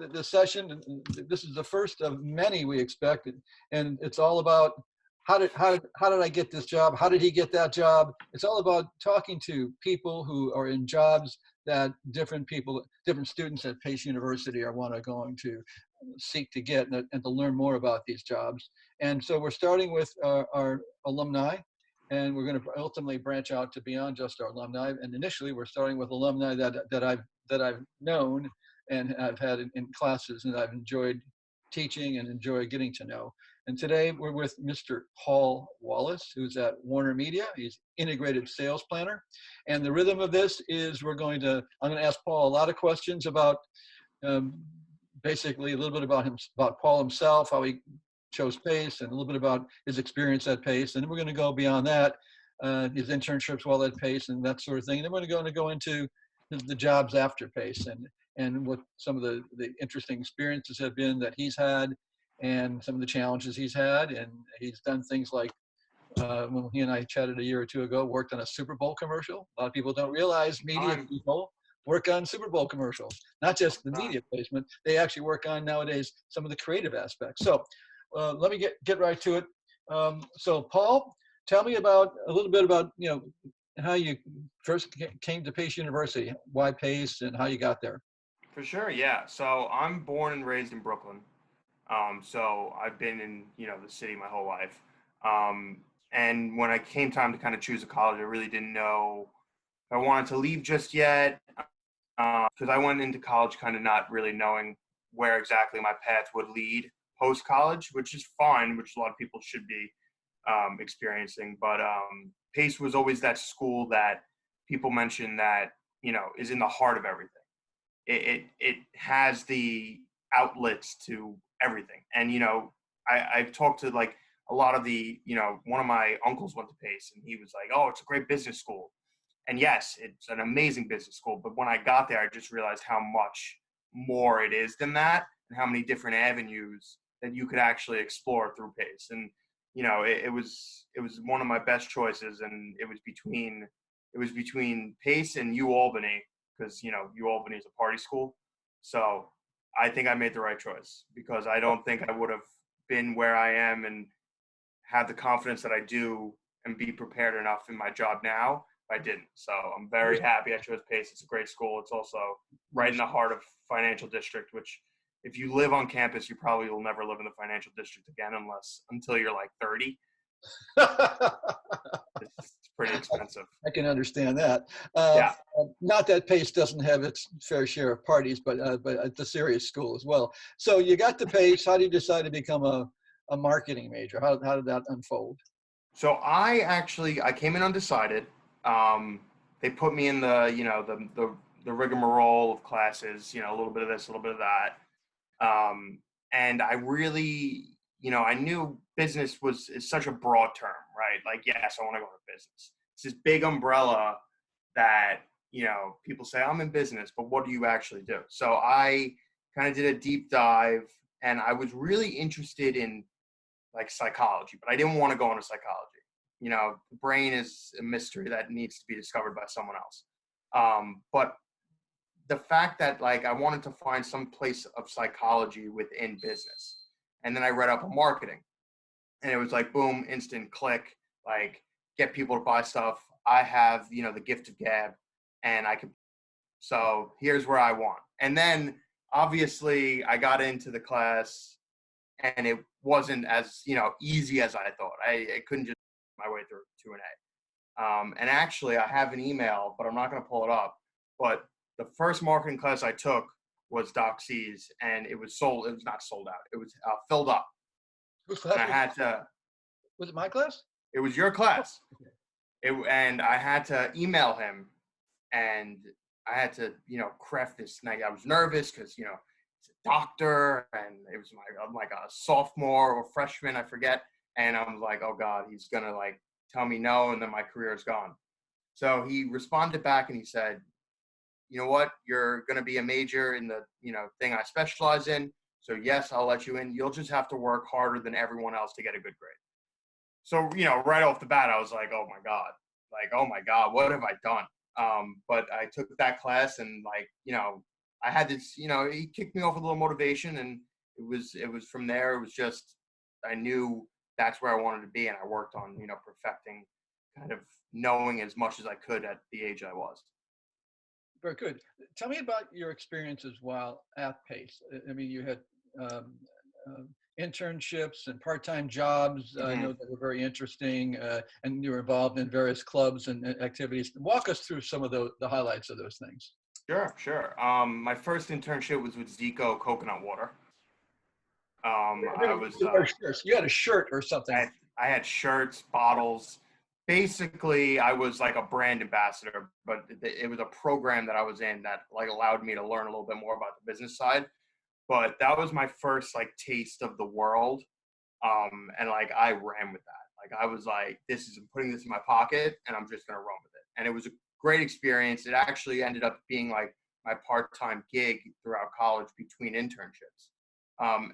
the session. This is the first of many we expected, and it's all about how did I get this job? How did he get that job? It's all about talking to people who are in jobs that different students at Pace University are going to seek to get and to learn more about these jobs. And so we're starting with our alumni, and we're going to ultimately branch out to beyond just our alumni. And initially, we're starting with alumni that I've known and I've had in classes, and I've enjoyed teaching and enjoy getting to know. And today we're with Mr. Paul Wallace, who's at Warner Media. He's integrated sales planner. And the rhythm of this is I'm going to ask Paul a lot of questions about basically a little bit about Paul himself, how he chose Pace, and a little bit about his experience at Pace. And then we're going to go beyond that, his internships while at Pace and that sort of thing. And then we're going to go into the jobs after Pace and what some of the interesting experiences have been that he's had, and some of the challenges he's had. And he's done things like, when he and I chatted a year or two ago, worked on a Super Bowl commercial. A lot of people don't realize media people work on Super Bowl commercials, not just the media placement. They actually work on nowadays some of the creative aspects. So let me get right to it. So Paul, tell me a little bit about, how you first came to Pace University, why Pace, and how you got there. For sure, yeah. So I'm born and raised in Brooklyn. So I've been in, the city my whole life. And when it came time to kind of choose a college, I really didn't know if I wanted to leave just yet, because I went into college kind of not really knowing where exactly my path would lead post-college, which is fine, which a lot of people should be experiencing. But Pace was always that school that people mention that, is in the heart of everything. It has the outlets to everything. And, I've talked to like a lot of the, one of my uncles went to Pace, and he was like, oh, it's a great business school. And yes, it's an amazing business school. But when I got there, I just realized how much more it is than that, and how many different avenues that you could actually explore through Pace. And, it was one of my best choices. And it was between Pace and UAlbany, because, UAlbany is a party school. So I think I made the right choice, because I don't think I would have been where I am and have the confidence that I do and be prepared enough in my job now if I didn't. So I'm very happy I chose Pace. It's a great school. It's also right in the heart of financial district, which if you live on campus, you probably will never live in the financial district again until you're like 30. It's pretty expensive. I can understand that. Yeah. Not that Pace doesn't have its fair share of parties, but it's a serious school as well. So you got to Pace. How did you decide to become a marketing major? How did that unfold? So I came in undecided. They put me in the rigmarole of classes, a little bit of this, a little bit of that. And I really, I knew business is such a broad term, right? Like, yes, I want to go into business. It's this big umbrella that, people say, I'm in business, but what do you actually do? So I kind of did a deep dive, and I was really interested in like psychology, but I didn't want to go into psychology. The brain is a mystery that needs to be discovered by someone else. But the fact that like I wanted to find some place of psychology within business. And then I read up on marketing, and it was like, boom, instant click, like get people to buy stuff. I have, the gift of gab, and so here's where I want. And then obviously I got into the class, and it wasn't as, easy as I thought. I couldn't just my way through to an A. And actually I have an email, but I'm not going to pull it up. But the first marketing class I took was Doc C's, and it was not sold out. It was filled up. And I had to. Was it my class? It was your class. Okay. And I had to email him, and I had to, craft this. And I was nervous because, it's a doctor, and it was like a sophomore or freshman, I forget. And I'm like, oh God, he's gonna like tell me no, and then my career is gone. So he responded back, and he said, you know what, you're going to be a major in the, thing I specialize in. So yes, I'll let you in. You'll just have to work harder than everyone else to get a good grade. So, right off the bat, I was like, oh my God, what have I done? But I took that class, and like, I had this, he kicked me off with a little motivation, and it was from there. It was just, I knew that's where I wanted to be. And I worked on, perfecting, kind of knowing as much as I could at the age I was. Very good. Tell me about your experiences while at Pace. I mean, you had um, uh, internships and part-time jobs. I Hmm. know that were very interesting, and you were involved in various clubs and activities. Walk us through some of the highlights of those things. Sure, sure. My first internship was with Zico Coconut Water. I was, You had a shirt or I something. had, I had shirts, bottles. Basically, I was like a brand ambassador, but it was a program that I was in that like allowed me to learn a little bit more about the business side. But that was my first like taste of the world, and like I ran with that. Like I was like, I'm putting this in my pocket, and I'm just gonna run with it. And it was a great experience. It actually ended up being like my part-time gig throughout college between internships.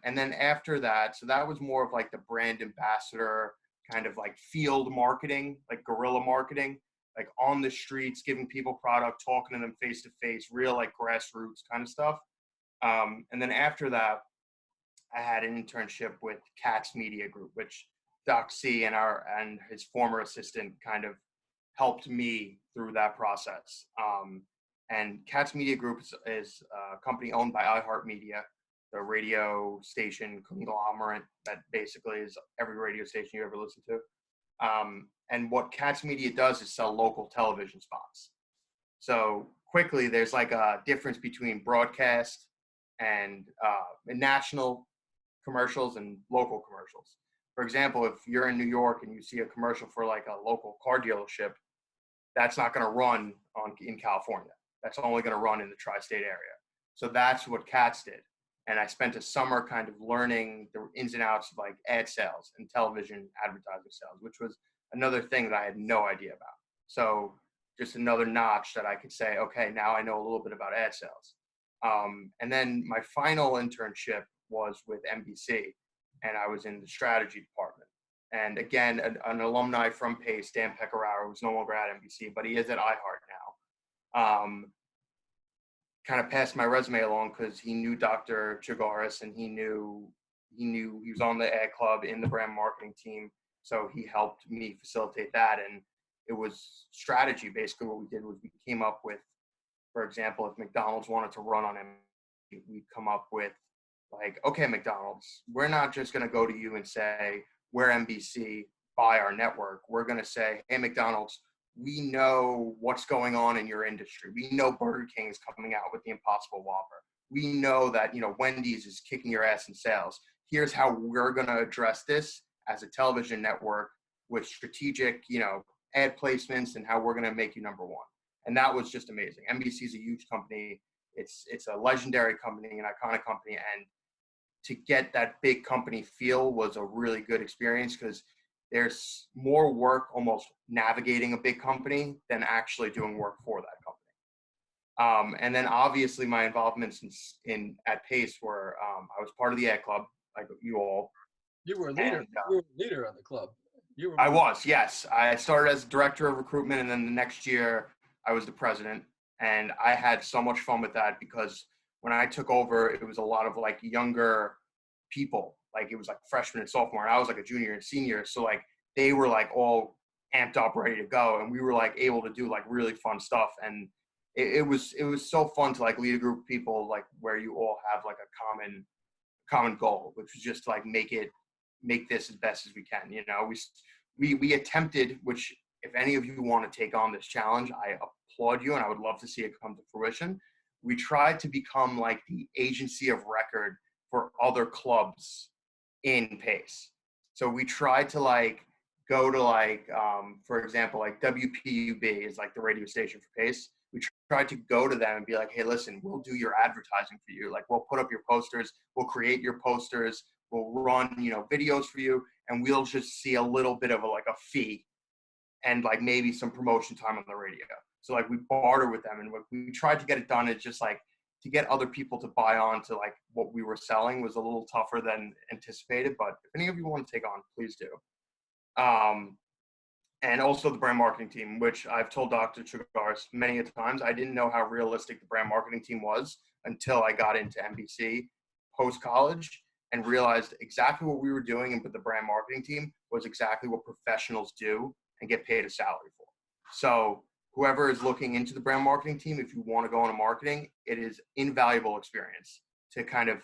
And then after that, so that was more of like the brand ambassador kind of like field marketing, like guerrilla marketing, like on the streets, giving people product, talking to them face to face, real like grassroots kind of stuff. And then after that, I had an internship with Katz Media Group, which Doc C and his former assistant kind of helped me through that process. And Katz Media Group is a company owned by iHeartMedia, the radio station conglomerate that basically is every radio station you ever listen to. And what Katz Media does is sell local television spots. So quickly, there's like a difference between broadcast and national commercials and local commercials. For example, if you're in New York and you see a commercial for like a local car dealership, that's not going to run in California. That's only going to run in the tri-state area. So that's what Katz did. And I spent a summer kind of learning the ins and outs of like ad sales and television advertising sales, which was another thing that I had no idea about. So just another notch that I could say, okay, now I know a little bit about ad sales. And then my final internship was with NBC, and I was in the strategy department. And again, an alumni from Pace, Dan Pecoraro, who's no longer at NBC, but he is at iHeart now. Kind of passed my resume along because he knew Dr. Chigaris, and he was on the ad club in the brand marketing team. So he helped me facilitate that. And it was strategy. Basically what we did was we came up with, for example, if McDonald's wanted to run on NBC, we'd come up with like, okay, McDonald's, we're not just going to go to you and say, we're NBC, buy our network. We're going to say, hey, McDonald's, we know what's going on in your industry. We know Burger King is coming out with the Impossible Whopper. We know that, Wendy's is kicking your ass in sales. Here's how we're going to address this as a television network with strategic, ad placements and how we're going to make you number one. And that was just amazing. NBC is a huge company. It's a legendary company, an iconic company. And to get that big company feel was a really good experience because there's more work almost navigating a big company than actually doing work for that company. And then obviously my involvements at Pace were I was part of the ad club, like you all. You were a leader. And You were a leader on the club. You were I one of was, yes. I started as director of recruitment, and then the next year I was the president. And I had so much fun with that because when I took over, it was a lot of like younger people. Like it was like freshman and sophomore, and I was like a junior and senior. So like they were like all amped up, ready to go, and we were like able to do like really fun stuff. And it was so fun to like lead a group of people like where you all have like a common goal, which was just to like make this as best as we can. We attempted, which if any of you want to take on this challenge, I applaud you and I would love to see it come to fruition. We tried to become like the agency of record for other clubs in Pace. So we tried to like go to like, for example, like WPUB is like the radio station for Pace. We tried to go to them and be like, hey, listen, we'll do your advertising for you. Like we'll put up your posters, we'll create your posters, we'll run, videos for you, and we'll just see a little bit of a fee and like maybe some promotion time on the radio. So like we barter with them, and what we tried to get it done is just like to get other people to buy on to like what we were selling was a little tougher than anticipated. But if any of you want to take on, please do. And also the brand marketing team, which I've told Dr. Chigaris many a times, I didn't know how realistic the brand marketing team was until I got into NBC post-college and realized exactly what we were doing and with the brand marketing team was exactly what professionals do and get paid a salary for. So whoever is looking into the brand marketing team, if you want to go into marketing, it is invaluable experience to kind of,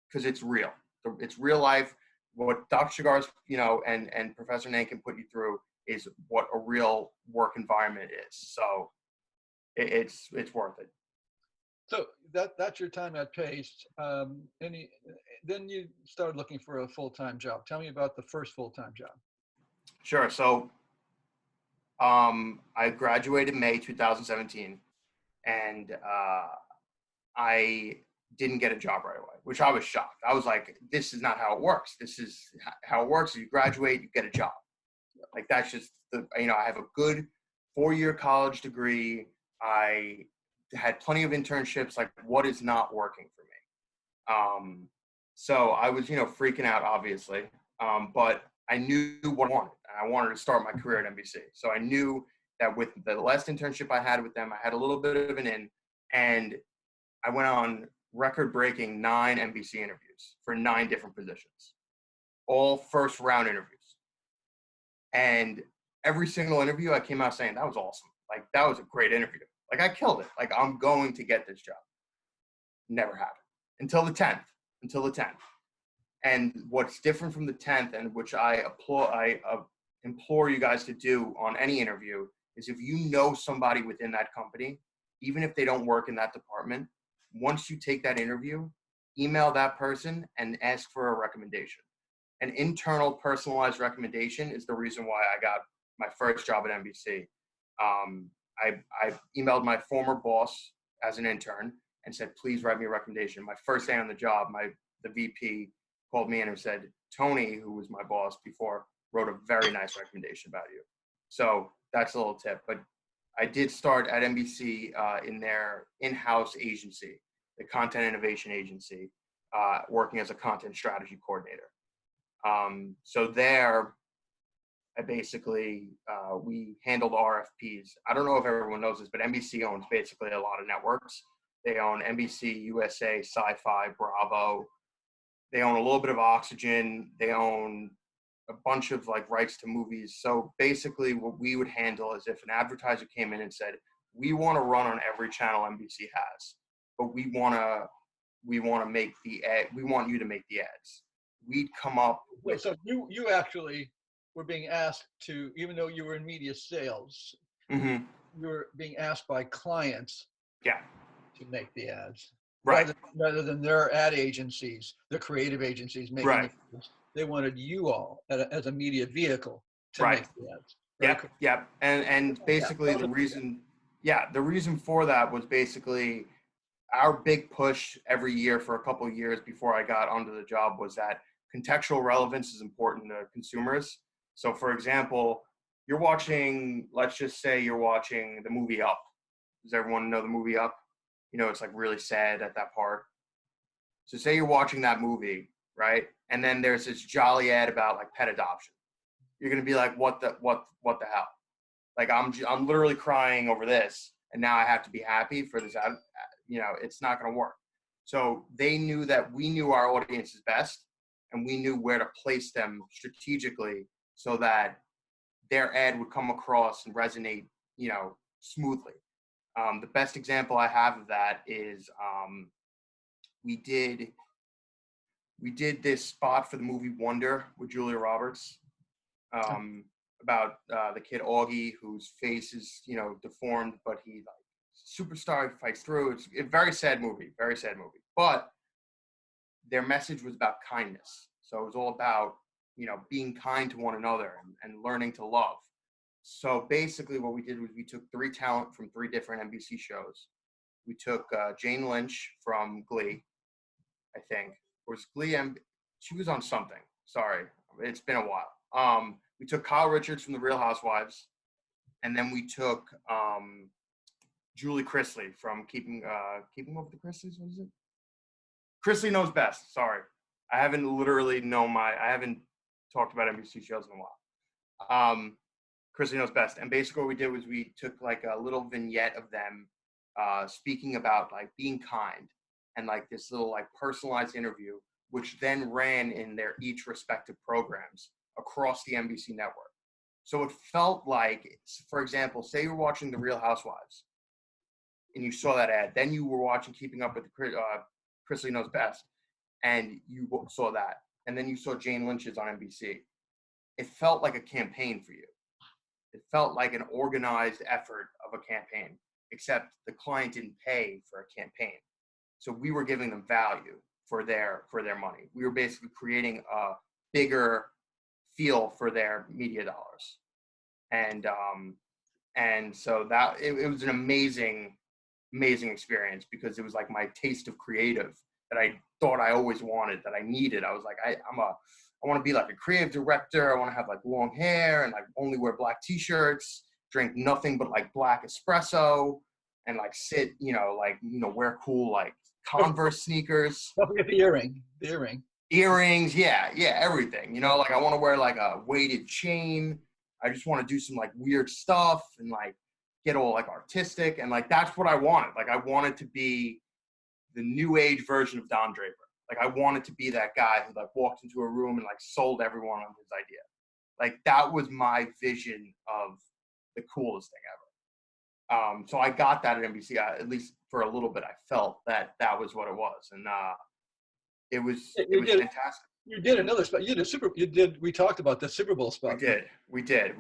because it's real. It's real life. What Dr. Shigar's, and Professor Nan can put you through is what a real work environment is. So it's worth it. So that's your time at Pace. Then you started looking for a full-time job. Tell me about the first full-time job. Sure. So I graduated May 2017, and I didn't get a job right away, which I was shocked. I was like, this is not how it works. This is how it works. You graduate, you get a job. Like, that's just I have a good 4-year college degree. I had plenty of internships. Like, what is not working for me? So I was, freaking out, obviously. But I knew what I wanted. And I wanted to start my career at NBC. So I knew that with the last internship I had with them, I had a little bit of an in. And I went on record-breaking 9 NBC interviews for 9 different positions, all first-round interviews. And every single interview, I came out saying, that was awesome. Like, that was a great interview. Like, I killed it. Like, I'm going to get this job. Never happened until the 10th. And what's different from the 10th, and which I implore you guys to do on any interview, is if you know somebody within that company, even if they don't work in that department, once you take that interview, email that person and ask for a recommendation. An internal personalized recommendation is the reason why I got my first job at NBC. I emailed my former boss as an intern and said, please write me a recommendation. My first day on the job, the VP called me in and said, Tony, who was my boss before, wrote a very nice recommendation about you. So that's a little tip. But I did start at NBC in their in-house agency, the Content Innovation Agency, working as a content strategy coordinator. So there, I basically, we handled RFPs. I don't know if everyone knows this, but NBC owns basically a lot of networks. They own NBC, USA, Sci-Fi, Bravo. They own a little bit of Oxygen. They own a bunch of rights to movies. So basically what we would handle is if an advertiser came in and said, we want to run on every channel NBC has, but we want make the ad, we want you to make the ads. We'd come up with. So you actually were being asked to, even though you were in media sales, Mm-hmm. you were being asked by clients to make the ads. Right. Rather than their ad agencies, the creative agencies making the ads, they wanted you all as a media vehicle to make the ads. Yep. And basically the reason for that was basically our big push every year for a couple of years before I got onto the job was that contextual relevance is important to consumers. So for example, let's just say you're watching the movie Up. Does everyone know the movie Up? It's really sad at that part. So say you're watching that movie, right? And then there's this jolly ad about pet adoption. You're going to be like, what the hell? Like, I'm literally crying over this, and now I have to be happy for this ad. It's not going to work. So they knew that we knew our audiences best, and we knew where to place them strategically so that their ad would come across and resonate, smoothly. The best example I have of that is we did this spot for the movie Wonder with Julia Roberts about the kid Augie, whose face is deformed, but he superstar fights through. It's a very sad movie. But their message was about kindness. So it was all about being kind to one another and learning to love. So basically what we did was we took 3 talent from 3 different NBC shows. We took Jane Lynch from Glee, I think. Or was Glee, she was on something. Sorry, it's been a while. We took Kyle Richards from The Real Housewives. And then we took Julie Chrisley from Keeping Up with the Chrisleys, what is it? Chrisley Knows Best, sorry. I haven't talked about NBC shows in a while. Chrisley Knows Best. And basically what we did was we took a little vignette of them speaking about being kind. and like this little like personalized interview, which then ran in their each respective programs across the NBC network. So it felt like, for example, say you're watching The Real Housewives and you saw that ad, then you were watching Keeping Up with Chrisley Knows Best, and you saw that, and then you saw Jane Lynch's on NBC. It felt like a campaign for you. It felt like an organized effort of a campaign, except the client didn't pay for a campaign. So we were giving them value for their money. We were basically creating a bigger feel for their media dollars. And so that it was an amazing experience, because it was like my taste of creative that I thought I always wanted, that I needed. I was like, I want to be like a creative director. I want to have like long hair and like only wear black t-shirts, drink nothing but like black espresso, and like sit, wear cool like Converse sneakers. Don't forget the earring. The earring. Earrings, yeah, everything. Like I want to wear like a weighted chain. I just want to do some like weird stuff and like get all like artistic, and like that's what I wanted. Like I wanted to be the new age version of Don Draper. Like I wanted to be that guy who like walked into a room and like sold everyone on his idea. Like that was my vision of the coolest thing ever. So I got that at NBC. At least for a little bit, I felt that was what it was, and it was fantastic. You did another spot. We talked about the Super Bowl spot. We did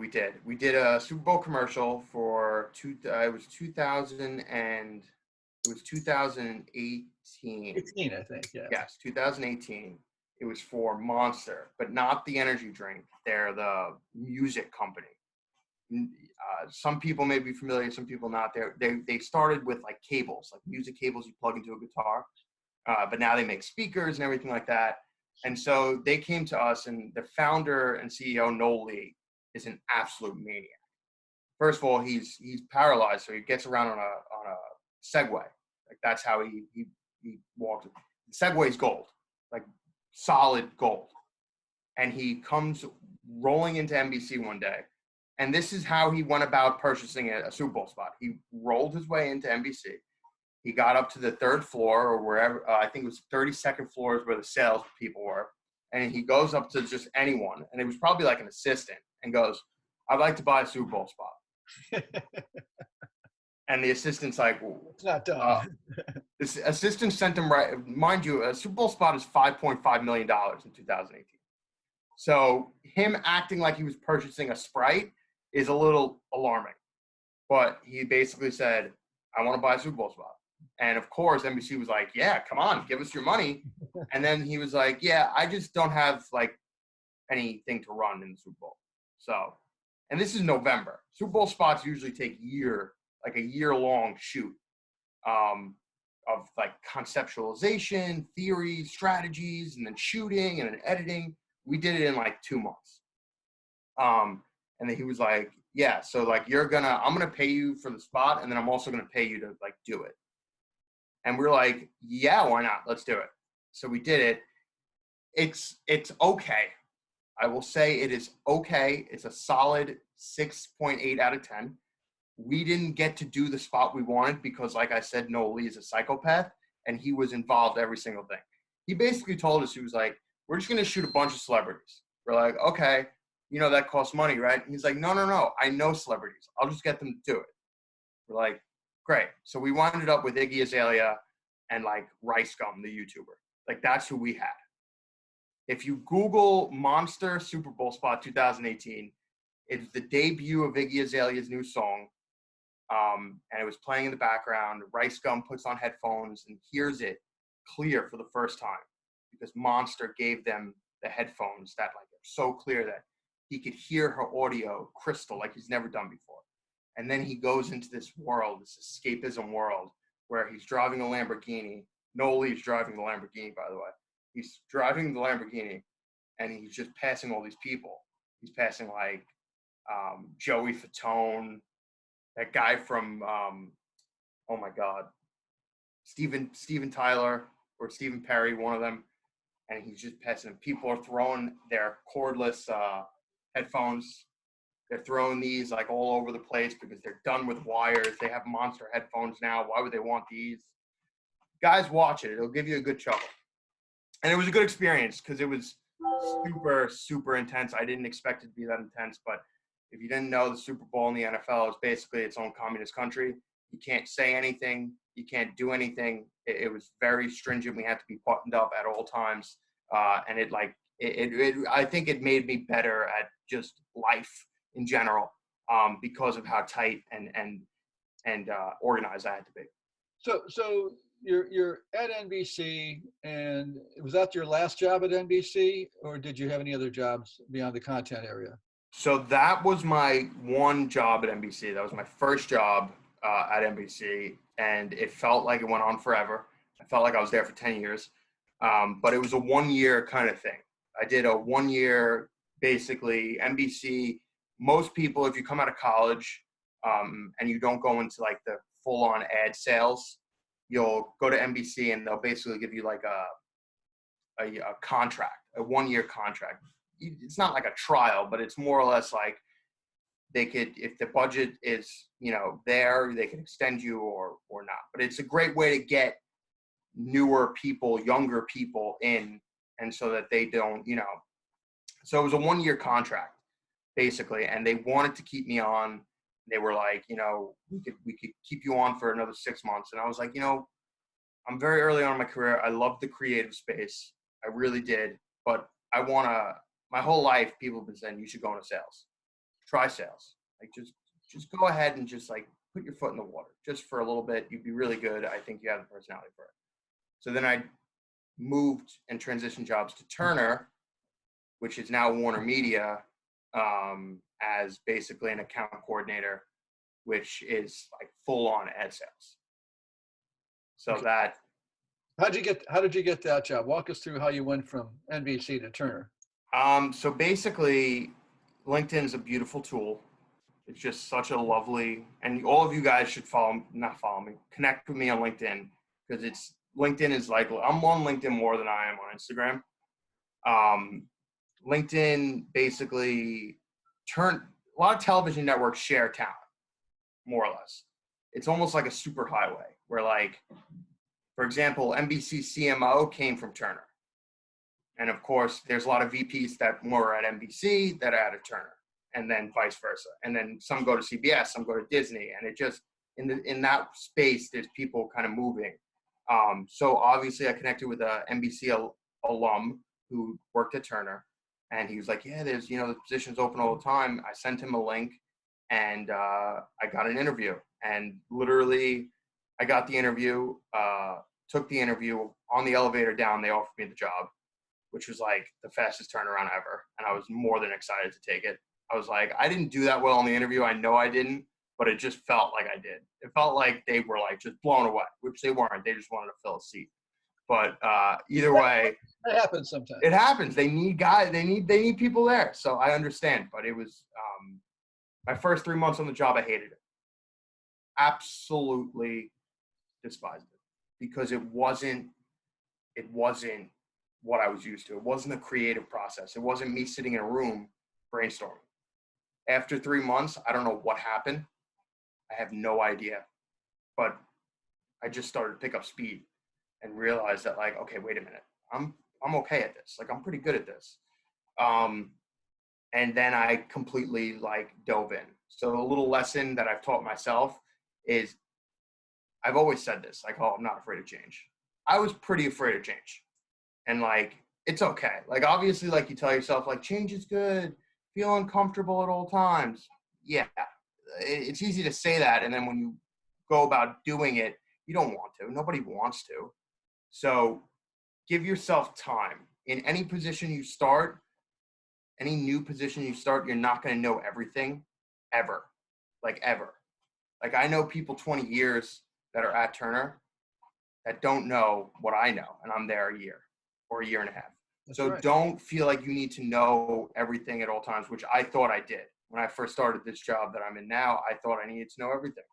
a Super Bowl commercial for it was 2018. 18, I think. Yeah. Yes, 2018. It was for Monster, but not the energy drink. They're the music company. Some people may be familiar, some people not. They started with like cables, like music cables you plug into a guitar, but now they make speakers and everything like that. And so they came to us, and the founder and CEO, Noel Lee, is an absolute maniac. First of all, he's paralyzed, so he gets around on a Segway. Like that's how he walks. The Segway's gold, like solid gold. And he comes rolling into NBC one day, and this is how he went about purchasing a Super Bowl spot. He rolled his way into NBC. He got up to the third floor or wherever, I think it was 32nd floor is where the sales people were. And he goes up to just anyone, and it was probably like an assistant, and goes, "I'd like to buy a Super Bowl spot." And the assistant's like, well, "It's not done." This assistant sent him, right. Mind you, a Super Bowl spot is $5.5 million in 2018. So him acting like he was purchasing a Sprite is a little alarming. But he basically said, "I want to buy a Super Bowl spot." And of course, NBC was like, "Yeah, come on, give us your money." And then he was like, "Yeah, I just don't have like anything to run in the Super Bowl." So, and this is November. Super Bowl spots usually take a year-long shoot of like conceptualization, theories, strategies, and then shooting and then editing. We did it in like 2 months. And then he was like, "Yeah, so like I'm gonna pay you for the spot, and then I'm also gonna pay you to like do it." And we're like, "Yeah, why not? Let's do it." So we did it. It's okay. I will say it is okay. It's a solid 6.8 out of 10. We didn't get to do the spot we wanted because, like I said, Noel Lee is a psychopath, and he was involved every single thing. He basically told us, he was like, "We're just going to shoot a bunch of celebrities." We're like, "Okay, that costs money, right?" And he's like, No, I know celebrities. I'll just get them to do it." We're like, "Great." So we wound up with Iggy Azalea and like Rice Gum, the YouTuber. Like that's who we had. If you Google Monster Super Bowl spot 2018, it's the debut of Iggy Azalea's new song. And it was playing in the background. Rice Gum puts on headphones and hears it clear for the first time, because Monster gave them the headphones that like are so clear that he could hear her audio crystal like he's never done before. And then he goes into this world, this escapism world, where he's driving a Lamborghini. Noel Lee's driving the Lamborghini, by the way. He's driving the Lamborghini, and he's just passing all these people. He's passing like Joey Fatone, that guy from oh my God, Steven Tyler or Stephen Perry, one of them, and he's just passing them. People are throwing their cordless headphones. They're throwing these like all over the place because they're done with wires. They have Monster headphones now. Why would they want these? guys, watch it. It'll give you a good chuckle. And it was a good experience because it was super, super intense. I didn't expect it to be that intense, but if you didn't know, the Super Bowl in the NFL is basically its own communist country. You can't say anything. You can't do anything. It was very stringent. We had to be buttoned up at all times. And I think it made me better at just life in general, because of how tight and organized I had to be. So you're at NBC, and was that your last job at NBC, or did you have any other jobs beyond the content area? So that was my one job at NBC. That was my first job at NBC, and it felt like it went on forever. I felt like I was there for 10 years, but it was a 1 year kind of thing. I did a 1 year, basically, NBC. Most people, if you come out of college and you don't go into like the full-on ad sales, you'll go to NBC and they'll basically give you like a contract, a 1 year contract. It's not like a trial, but it's more or less like they could, if the budget is, there, they can extend you or not. But it's a great way to get newer people, younger people in, and so that they don't, so it was a 1 year contract basically, and they wanted to keep me on. They were like, we could keep you on for another 6 months. And I was like, I'm very early on in my career. I love the creative space. I really did. But my whole life, people have been saying, you should go into sales. Try sales. Like, just go ahead and just like put your foot in the water just for a little bit. You'd be really good. I think you have the personality for it. So then I moved and transitioned jobs to Turner, which is now Warner Media, as basically an account coordinator, which is like full on ad sales. So Okay. that. How did you get that job? Walk us through how you went from NBC to Turner. So basically, LinkedIn is a beautiful tool. It's just such a lovely, and all of you guys should connect with me on LinkedIn, because LinkedIn is like, I'm on LinkedIn more than I am on Instagram. LinkedIn basically a lot of television networks share talent, more or less. It's almost like a super highway where, like, for example, NBC CMO came from Turner. And of course, there's a lot of VPs that were at NBC that are at Turner, and then vice versa. And then some go to CBS, some go to Disney, and it just, in that space, there's people kind of moving. So obviously I connected with a NBC alum who worked at Turner, and he was like, yeah, there's, the positions open all the time. I sent him a link, and I got an interview, and literally I got the interview, took the interview. On the elevator down, they offered me the job, which was like the fastest turnaround ever. And I was more than excited to take it. I was like, I didn't do that well in the interview. I know I didn't, but it just felt like I did. It felt like they were like just blown away, which they weren't. They just wanted to fill a seat. But either way, That happens sometimes. it happens. They need guys. They need people there. So I understand. But it was my first 3 months on the job. I hated it. Absolutely despised it, because it wasn't what I was used to. It wasn't a creative process. It wasn't me sitting in a room brainstorming. After 3 months, I don't know what happened. I have no idea. But I just started to pick up speed and realized that, like, okay, wait a minute. I'm okay at this. Like, I'm pretty good at this. And then I completely like dove in. So a little lesson that I've taught myself is, I've always said this, like, oh, I'm not afraid of change. I was pretty afraid of change. And like, it's okay. Like, obviously, like, you tell yourself, like, change is good, feel uncomfortable at all times. Yeah, it's easy to say that. And then when you go about doing it, you don't want to. Nobody wants to. So give yourself time. In any position you start, any new position you start, you're not going to know everything ever. Like, ever. Like, I know people 20 years that are at Turner that don't know what I know, and I'm there a year or a year and a half. That's so right. Don't feel like you need to know everything at all times, which I thought I did. When I first started this job that I'm in now, I thought I needed to know everything.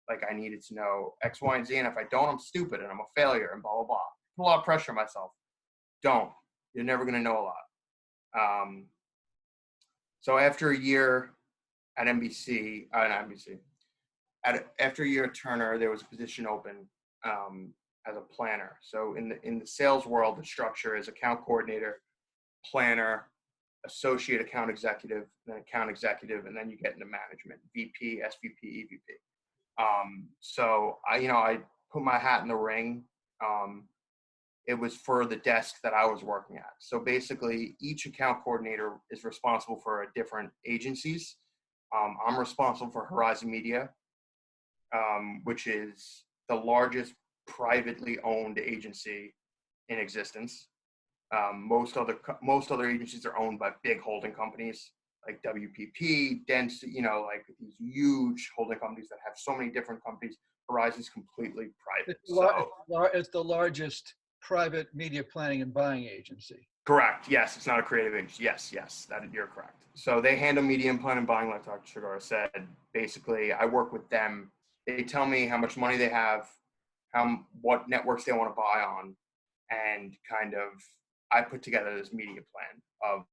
Like, I needed to know X, Y, and Z, and if I don't, I'm stupid and I'm a failure and blah, blah, blah. Put a lot of pressure on myself. Don't. You're never going to know a lot. So after a year at NBC, after a year at Turner, there was a position open as a planner. So in the sales world, the structure is account coordinator, planner, associate account executive, then account executive, and then you get into management, VP, SVP, EVP. So I put my hat in the ring. It was for the desk that I was working at. So basically, each account coordinator is responsible for a different agencies. I'm responsible for Horizon Media, which is the largest privately owned agency in existence. Most other agencies are owned by big holding companies like WPP, Dentsu, like these huge holding companies that have so many different companies. Horizon's completely private. It's the largest private media planning and buying agency. Correct. Yes, it's not a creative agency. Yes, that you're correct. So they handle media and planning and buying, like Dr. Shigara said. Basically, I work with them. They tell me how much money they have, what networks they want to buy on, and kind of I put together this media plan of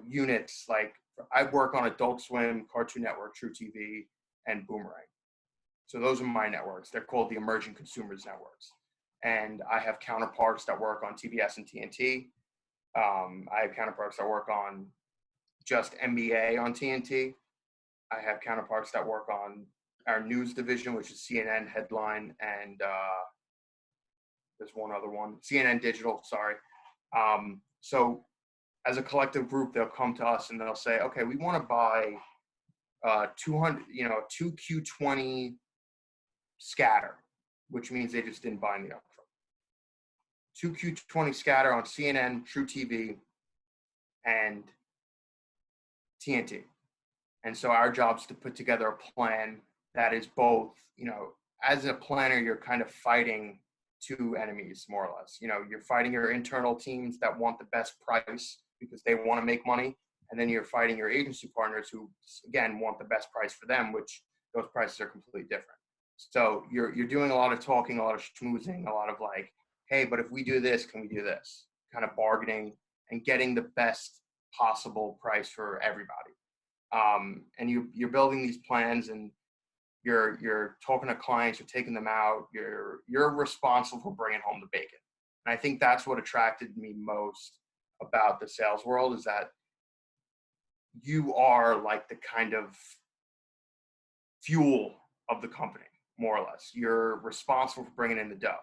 units. Like I work on Adult Swim, Cartoon Network, True TV, and Boomerang. So those are my networks. They're called the Emerging Consumers Networks. And I have counterparts that work on TBS and TNT. I have counterparts that work on just NBA on TNT. I have counterparts that work on our news division, which is CNN Headline, and there's one other one, CNN Digital, sorry. So as a collective group, they'll come to us and they'll say, okay, we want to buy 200, 2Q20 scatter, which means they just didn't buy in the upfront. 2Q20 scatter on CNN, True TV, and TNT. And so our job is to put together a plan that is both, as a planner, you're kind of fighting two enemies, more or less. You're fighting your internal teams that want the best price because they want to make money. And then you're fighting your agency partners who, again, want the best price for them, which those prices are completely different. So you're doing a lot of talking, a lot of schmoozing, a lot of like, hey, but if we do this, can we do this? Kind of bargaining and getting the best possible price for everybody. And you're building these plans and you're talking to clients, you're taking them out, you're responsible for bringing home the bacon. And I think that's what attracted me most about the sales world is that you are like the kind of fuel of the company, more or less. You're responsible for bringing in the dough,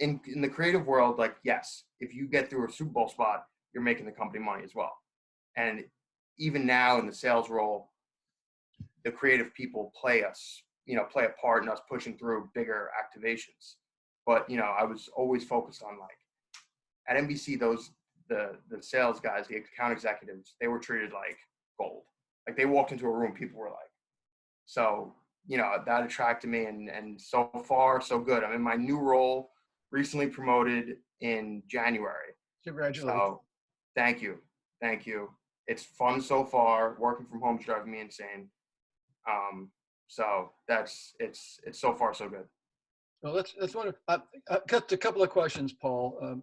In the creative world, like, yes, if you get through a Super Bowl spot, you're making the company money as well. And even now in the sales role, the creative people play a part in us pushing through bigger activations. But, I was always focused on like at NBC, the sales guys, the account executives, they were treated like gold. Like they walked into a room, people were like, so, that attracted me and so far so good. I'm in my new role, recently promoted in January. Congratulations. So thank you. It's fun so far. Working from home is driving me insane. So it's so far so good. Well, let's wonder. I've got a couple of questions, Paul.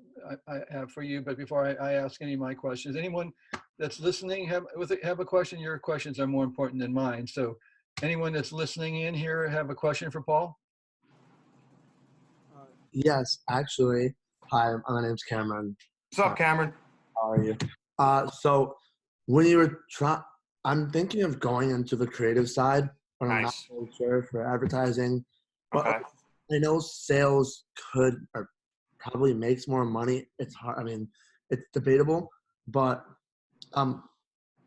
I have for you, but before I ask any of my questions, anyone that's listening have a question? Your questions are more important than mine. So, anyone that's listening in here have a question for Paul? Yes, actually. Hi, my name's Cameron. What's up, Cameron? How are you? So when you were I'm thinking of going into the creative side, but I'm not really sure for advertising. But Okay. I know sales could or probably makes more money. It's hard. I mean, it's debatable. But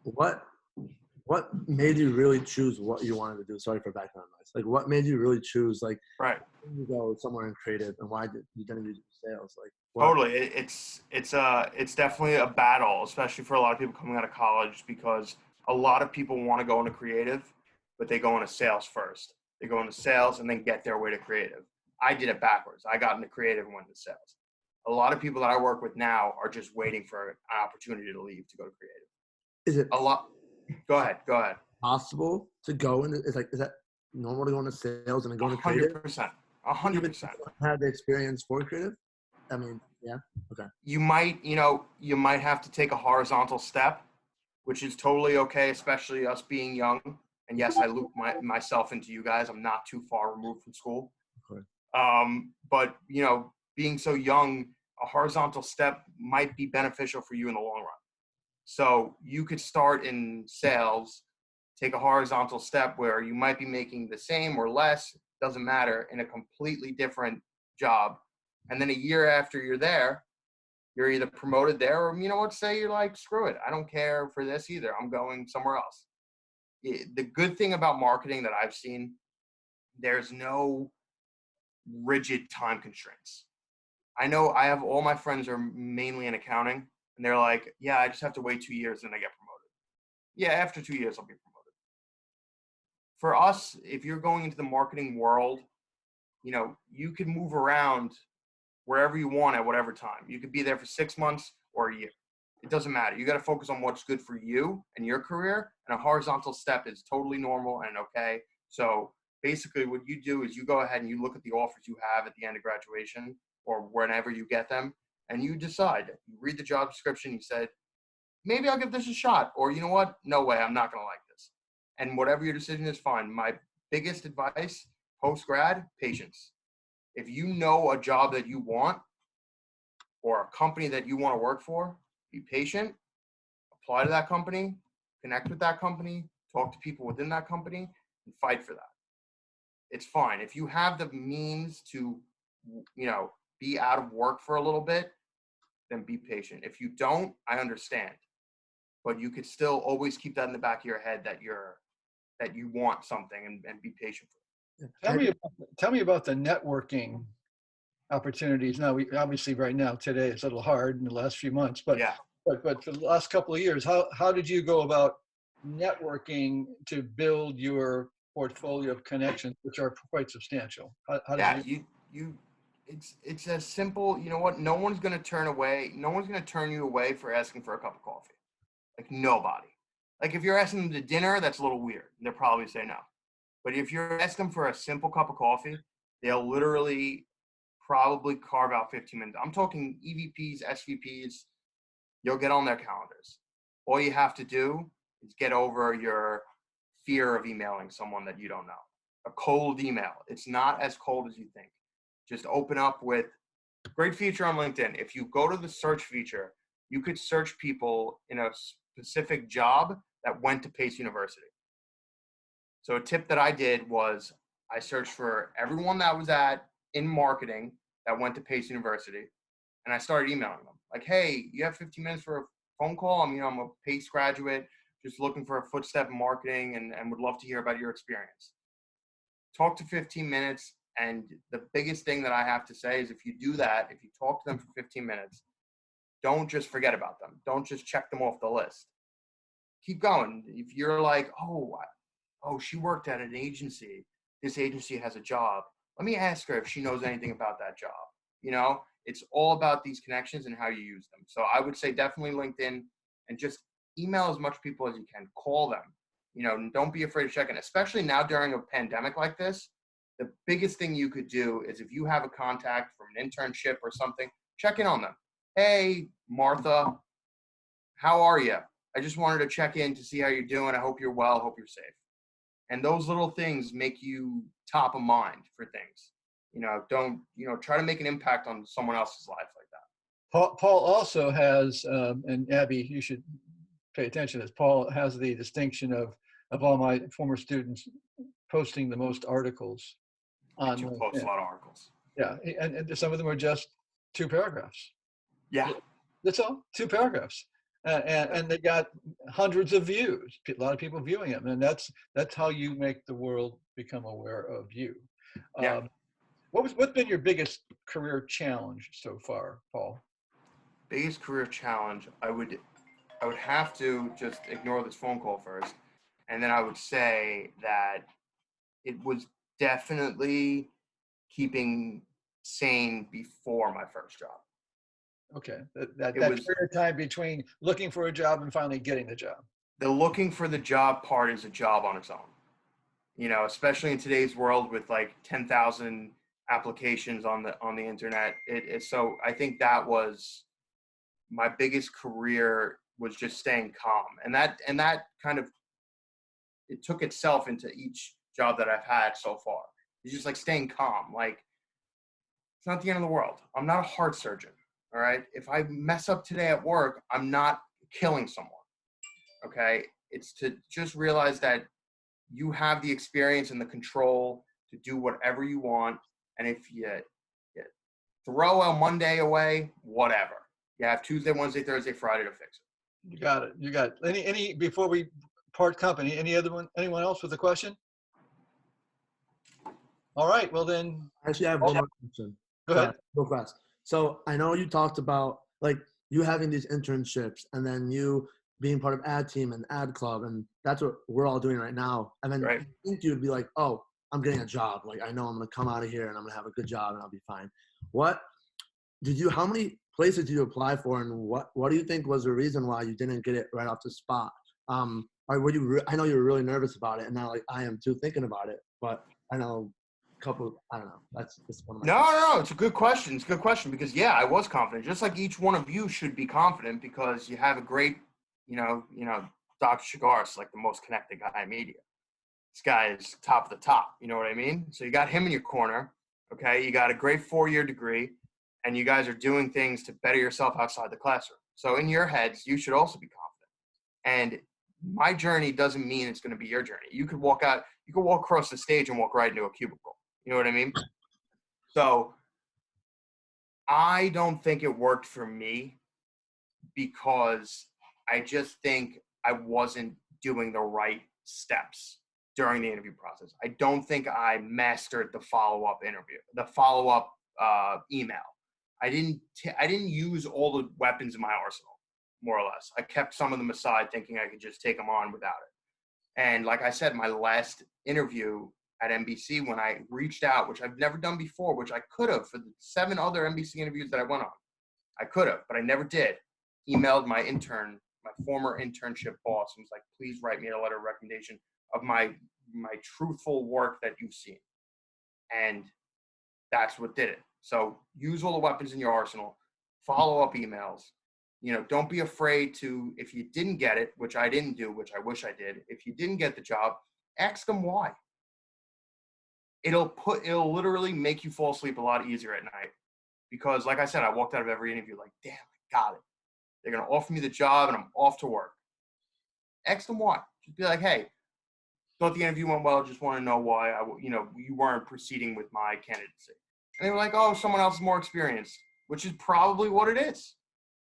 what made you really choose what you wanted to do? Sorry for background noise. Like, what made you really choose like Right. you go somewhere in creative, and why did you didn't do sales? Like, what? Totally. It's definitely a battle, especially for a lot of people coming out of college, because a lot of people want to go into creative, but they go into sales first. They go into sales and then get their way to creative. I did it backwards. I got into creative and went into sales. A lot of people that I work with now are just waiting for an opportunity to leave to go to creative. Is it a lot? Go ahead. possible to go into? Is that normal to go into sales and then go into creative? 100%. Even if you don't have the experience for creative? I mean, yeah. Okay. You might have to take a horizontal step, which is totally okay, especially us being young. And yes, I loop myself into you guys. I'm not too far removed from school. Okay. But, being so young, a horizontal step might be beneficial for you in the long run. So you could start in sales, take a horizontal step where you might be making the same or less, doesn't matter, in a completely different job. And then a year after you're there, you're either promoted there or, say you're like, screw it, I don't care for this either, I'm going somewhere else. The good thing about marketing that I've seen, there's no rigid time constraints. I know I have all my friends are mainly in accounting, and they're like, yeah, I just have to wait 2 years and I get promoted. Yeah, after 2 years, I'll be promoted. For us, if you're going into the marketing world, you can move around wherever you want at whatever time. You could be there for 6 months or a year. It doesn't matter. You got to focus on what's good for you and your career, and a horizontal step is totally normal and okay. So basically what you do is you go ahead and you look at the offers you have at the end of graduation or whenever you get them, and you decide. You read the job description, you said, maybe I'll give this a shot, or you know what? No way, I'm not going to like this. And whatever your decision is, fine. My biggest advice, post-grad, patience. If you know a job that you want or a company that you want to work for, be patient, apply to that company, connect with that company, talk to people within that company, and fight for that. It's fine. If you have the means to, be out of work for a little bit, then be patient. If you don't, I understand. But you could still always keep that in the back of your head that you want something, and be patient for it. Tell me about the networking opportunities. Now, we obviously right now today it's a little hard in the last few months, but Yeah. but for the last couple of years, how did you go about networking to build your portfolio of connections, which are quite substantial? How did you it's as simple. You know what? No one's going to turn you away for asking for a cup of coffee. Like, nobody. Like, if you're asking them to dinner, that's a little weird. They'll probably say no. But if you're asking them for a simple cup of coffee, they'll literally probably carve out 15 minutes. I'm talking EVPs, SVPs. You'll get on their calendars. All you have to do is get over your fear of emailing someone that you don't know. A cold email. It's not as cold as you think. Just open up with great feature on LinkedIn. If you go to the search feature, you could search people in a specific job that went to Pace University. So a tip that I did was I searched for everyone that was in marketing that went to Pace University, and I started emailing them. Like, hey, you have 15 minutes for a phone call? I'm a Pace graduate, just looking for a footstep in marketing, and would love to hear about your experience. Talk to 15 minutes, and the biggest thing that I have to say is if you do that, if you talk to them for 15 minutes, don't just forget about them. Don't just check them off the list. Keep going. If you're like, oh, she worked at an agency. This agency has a job. Let me ask her if she knows anything about that job. It's all about these connections and how you use them. So I would say definitely LinkedIn, and just email as much people as you can. Call them. Don't be afraid of checking, especially now during a pandemic like this. The biggest thing you could do is if you have a contact from an internship or something, check in on them. Hey, Martha, how are you? I just wanted to check in to see how you're doing. I hope you're well. Hope you're safe. And those little things make you top of mind for things. Don't, try to make an impact on someone else's life like that. Paul also has, and Abby, you should pay attention to this. Paul has the distinction of all my former students posting the most articles on You post a lot of articles. Yeah, and some of them are just 2 paragraphs. Yeah. That's all, 2 paragraphs. And they got hundreds of views, a lot of people viewing them. And that's how you make the world become aware of you. Yeah. What's been your biggest career challenge so far, Paul? Biggest career challenge, I would have to just ignore this phone call first. And then I would say that it was definitely keeping sane before my first job. Okay, that period of time between looking for a job and finally getting the job. The looking for the job part is a job on its own. Especially in today's world with like 10,000 applications on the internet. So I think that was my biggest career, was just staying calm, and that kind of, it took itself into each job that I've had so far. It's just like staying calm. Like, it's not the end of the world. I'm not a heart surgeon. All right. If I mess up today at work, I'm not killing someone. Okay. It's to just realize that you have the experience and the control to do whatever you want. And if you throw a Monday away, whatever. You have Tuesday, Wednesday, Thursday, Friday to fix it. You got it. You got it. Any before we part company, anyone else with a question? All right. Well then. Actually, I have one more question. Go ahead. Real fast. So I know you talked about like you having these internships and then you being part of ad team and ad club, and that's what we're all doing right now. And then Right. I think you'd be like, oh, I'm getting a job. Like I know I'm gonna come out of here and I'm gonna have a good job and I'll be fine. How many places did you apply for, and what do you think was the reason why you didn't get it right off the spot? Or were you? I know you were really nervous about it, and now like I am too thinking about it. But I know I don't know. That's one of my. No. It's a good question. It's a good question because I was confident. Just like each one of you should be confident because you have a great, Dr. Shigaris, like the most connected guy in media. This guy is top of the top. You know what I mean? So you got him in your corner. Okay. You got a great 4-year degree and you guys are doing things to better yourself outside the classroom. So in your heads, you should also be confident. And my journey doesn't mean it's going to be your journey. You could walk across the stage and walk right into a cubicle. You know what I mean? So I don't think it worked for me because I just think I wasn't doing the right steps during the interview process. I don't think I mastered the follow-up interview, the follow-up email. I didn't use all the weapons in my arsenal, more or less. I kept some of them aside thinking I could just take them on without it. And like I said, my last interview at NBC, when I reached out, which I've never done before, which I could have for the 7 other NBC interviews that I went on. I could have, but I never did. Emailed my former internship boss, and was like, please write me a letter of recommendation of my truthful work that you've seen. And that's what did it. So use all the weapons in your arsenal, follow up emails. Don't be afraid to, if you didn't get it, which I didn't do, which I wish I did. If you didn't get the job, ask them why. It'll literally make you fall asleep a lot easier at night. Because like I said, I walked out of every interview like, damn, I got it. They're going to offer me the job and I'm off to work. Ask them why. Just be like, hey, thought the interview went well. Just want to know why you weren't proceeding with my candidacy. And they were like, oh, someone else is more experienced, which is probably what it is.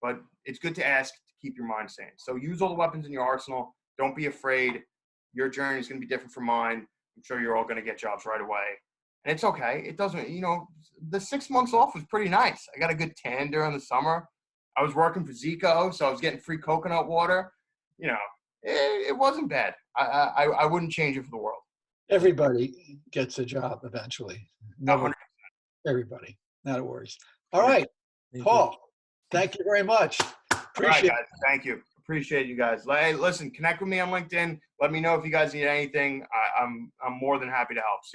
But it's good to ask to keep your mind sane. So use all the weapons in your arsenal. Don't be afraid. Your journey is going to be different from mine. I'm sure you're all going to get jobs right away. And it's okay. It doesn't, the 6 months off was pretty nice. I got a good tan during the summer. I was working for Zico, so I was getting free coconut water. It wasn't bad. I wouldn't change it for the world. Everybody gets a job eventually. No, everybody. Not a worries. All right. Paul, thank you very much. Appreciate it. Guys. Thank you. Appreciate you guys. Hey, listen, connect with me on LinkedIn. Let me know if you guys need anything. I'm more than happy to help. Seriously.